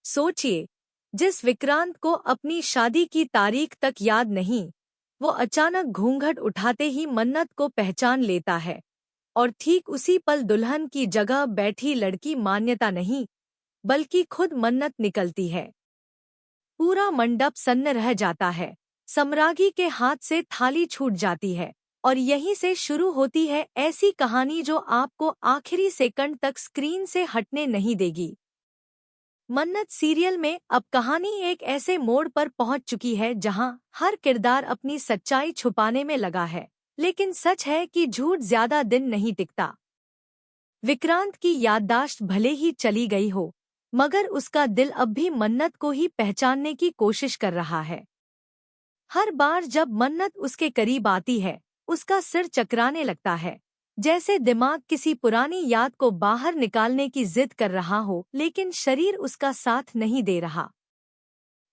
सोचिए, जिस विक्रांत को अपनी शादी की तारीख तक याद नहीं, वो अचानक घूंघट उठाते ही मन्नत को पहचान लेता है और ठीक उसी पल दुल्हन की जगह बैठी लड़की मान्यता नहीं, बल्कि खुद मन्नत निकलती है। पूरा मंडप सन्न रह जाता है। सम्राज्ञी के हाथ से थाली छूट जाती है और यहीं से शुरू होती है ऐसी कहानी जो आपको आखिरी सेकंड तक स्क्रीन से हटने नहीं देगी। मन्नत सीरियल में अब कहानी एक ऐसे मोड़ पर पहुंच चुकी है जहां हर किरदार अपनी सच्चाई छुपाने में लगा है, लेकिन सच है कि झूठ ज्यादा दिन नहीं टिकता। विक्रांत की याददाश्त भले ही चली गई हो, मगर उसका दिल अब भी मन्नत को ही पहचानने की कोशिश कर रहा है। हर बार जब मन्नत उसके करीब आती है, उसका सिर चकराने लगता है, जैसे दिमाग किसी पुरानी याद को बाहर निकालने की जिद कर रहा हो, लेकिन शरीर उसका साथ नहीं दे रहा।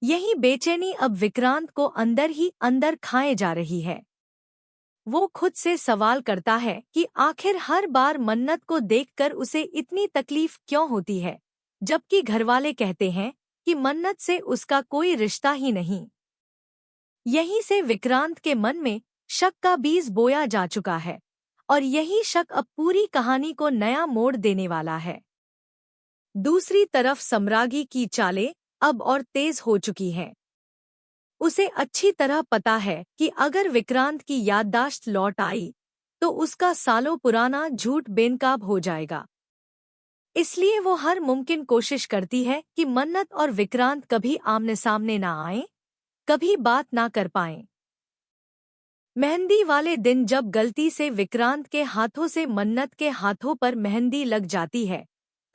यही बेचैनी अब विक्रांत को अंदर ही अंदर खाए जा रही है। वो खुद से सवाल करता है कि आखिर हर बार मन्नत को देखकर उसे इतनी तकलीफ क्यों होती है, जबकि घरवाले कहते हैं कि मन्नत से उसका कोई रिश्ता ही नहीं। यहीं से विक्रांत के मन में शक का बीज बोया जा चुका है और यही शक अब पूरी कहानी को नया मोड़ देने वाला है। दूसरी तरफ सम्राज्ञी की चालें अब और तेज हो चुकी हैं। उसे अच्छी तरह पता है कि अगर विक्रांत की याददाश्त लौट आई तो उसका सालों पुराना झूठ बेनकाब हो जाएगा। इसलिए वो हर मुमकिन कोशिश करती है कि मन्नत और विक्रांत कभी आमने सामने ना आएं, कभी बात ना कर पाएं। मेहंदी वाले दिन जब गलती से विक्रांत के हाथों से मन्नत के हाथों पर मेहंदी लग जाती है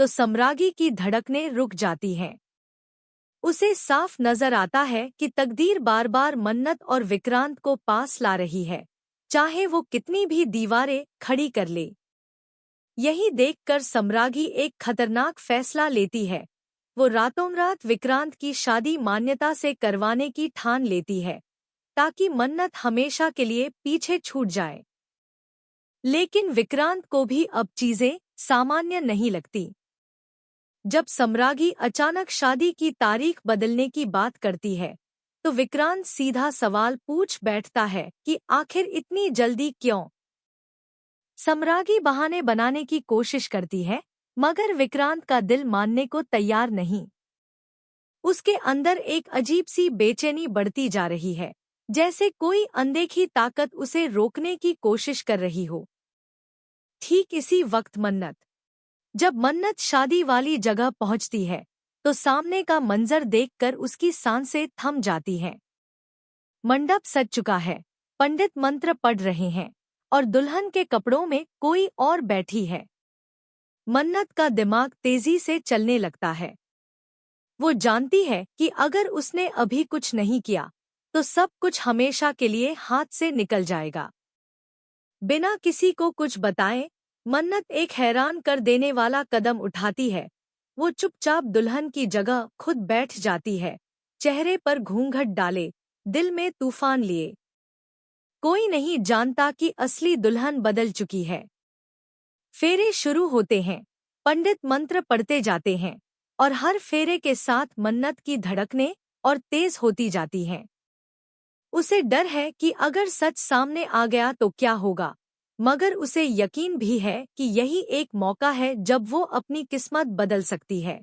तो सम्राज्ञी की धड़कनें रुक जाती हैं। उसे साफ नजर आता है कि तकदीर बार बार मन्नत और विक्रांत को पास ला रही है, चाहे वो कितनी भी दीवारें खड़ी कर ले। यही देखकर सम्राज्ञी एक खतरनाक फैसला लेती है। वो रातों रात विक्रांत की शादी मान्यता से करवाने की ठान लेती है, ताकि मन्नत हमेशा के लिए पीछे छूट जाए। लेकिन विक्रांत को भी अब चीजें सामान्य नहीं लगती। जब सम्राज्ञी अचानक शादी की तारीख बदलने की बात करती है तो विक्रांत सीधा सवाल पूछ बैठता है कि आखिर इतनी जल्दी क्यों। सम्राज्ञी बहाने बनाने की कोशिश करती है, मगर विक्रांत का दिल मानने को तैयार नहीं। उसके अंदर एक अजीब सी बेचैनी बढ़ती जा रही है, जैसे कोई अनदेखी ताकत उसे रोकने की कोशिश कर रही हो। ठीक इसी वक्त जब मन्नत शादी वाली जगह पहुंचती है तो सामने का मंजर देखकर उसकी सांसें थम जाती हैं। मंडप सज चुका है, पंडित मंत्र पढ़ रहे हैं और दुल्हन के कपड़ों में कोई और बैठी है। मन्नत का दिमाग तेजी से चलने लगता है। वो जानती है कि अगर उसने अभी कुछ नहीं किया तो सब कुछ हमेशा के लिए हाथ से निकल जाएगा। बिना किसी को कुछ बताए मन्नत एक हैरान कर देने वाला कदम उठाती है। वो चुपचाप दुल्हन की जगह खुद बैठ जाती है, चेहरे पर घूंघट डाले, दिल में तूफान लिए। कोई नहीं जानता कि असली दुल्हन बदल चुकी है। फेरे शुरू होते हैं, पंडित मंत्र पढ़ते जाते हैं और हर फेरे के साथ मन्नत की धड़कनें और तेज होती जाती हैं। उसे डर है कि अगर सच सामने आ गया तो क्या होगा, मगर उसे यकीन भी है कि यही एक मौका है जब वो अपनी किस्मत बदल सकती है।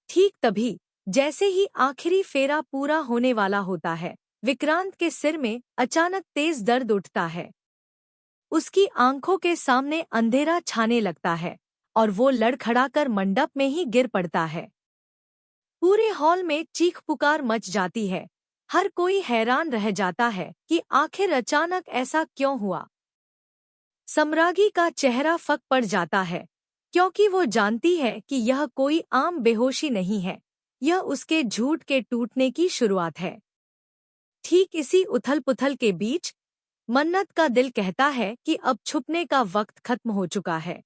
ठीक तभी, जैसे ही आखिरी फेरा पूरा होने वाला होता है, विक्रांत के सिर में अचानक तेज दर्द उठता है। उसकी आंखों के सामने अंधेरा छाने लगता है और वो लड़खड़ाकर मंडप में ही गिर पड़ता है। पूरे हॉल में चीख पुकार मच जाती है। हर कोई हैरान रह जाता है कि आखिर अचानक ऐसा क्यों हुआ। सम्राज्ञी का चेहरा फक पड़ जाता है, क्योंकि वो जानती है कि यह कोई आम बेहोशी नहीं है, यह उसके झूठ के टूटने की शुरुआत है। ठीक इसी उथल-पुथल के बीच मन्नत का दिल कहता है कि अब छुपने का वक्त खत्म हो चुका है।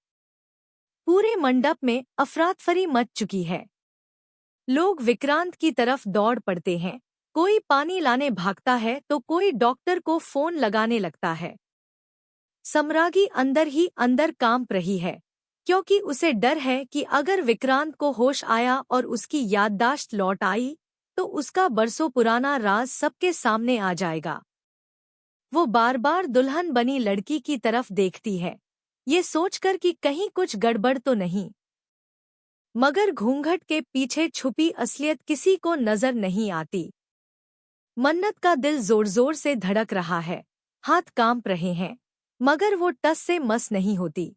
पूरे मंडप में अफरातफरी मच चुकी है। लोग विक्रांत की तरफ दौड़ पड़ते हैं, कोई पानी लाने भागता है तो कोई डॉक्टर को फोन लगाने लगता है। सम्राज्ञी अंदर ही अंदर कांप रही है। क्योंकि उसे डर है कि अगर विक्रांत को होश आया और उसकी याददाश्त लौट आई, तो उसका बरसों पुराना राज सबके सामने आ जाएगा। वो बार बार दुल्हन बनी लड़की की तरफ देखती है, ये सोचकर कि कहीं कुछ गड़बड़ तो नहीं। मगर घूंघट के पीछे छुपी असलियत किसी को नजर नहीं आती। मन्नत का दिल जोर जोर से धड़क रहा है, हाथ कांप रहे हैं, मगर वो टस से मस नहीं होती।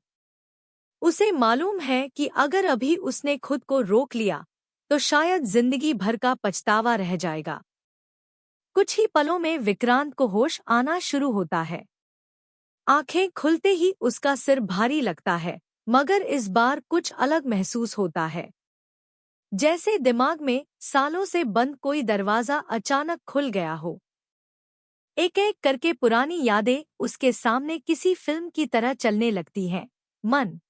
उसे मालूम है कि अगर अभी उसने खुद को रोक लिया, तो शायद जिंदगी भर का पछतावा रह जाएगा। कुछ ही पलों में विक्रांत को होश आना शुरू होता है। आंखें खुलते ही उसका सिर भारी लगता है, मगर इस बार कुछ अलग महसूस होता है। जैसे दिमाग में सालों से बंद कोई दरवाजा अचानक खुल गया हो। एक एक करके पुरानी यादें उसके सामने किसी फिल्म की तरह चलने लगती हैं। मन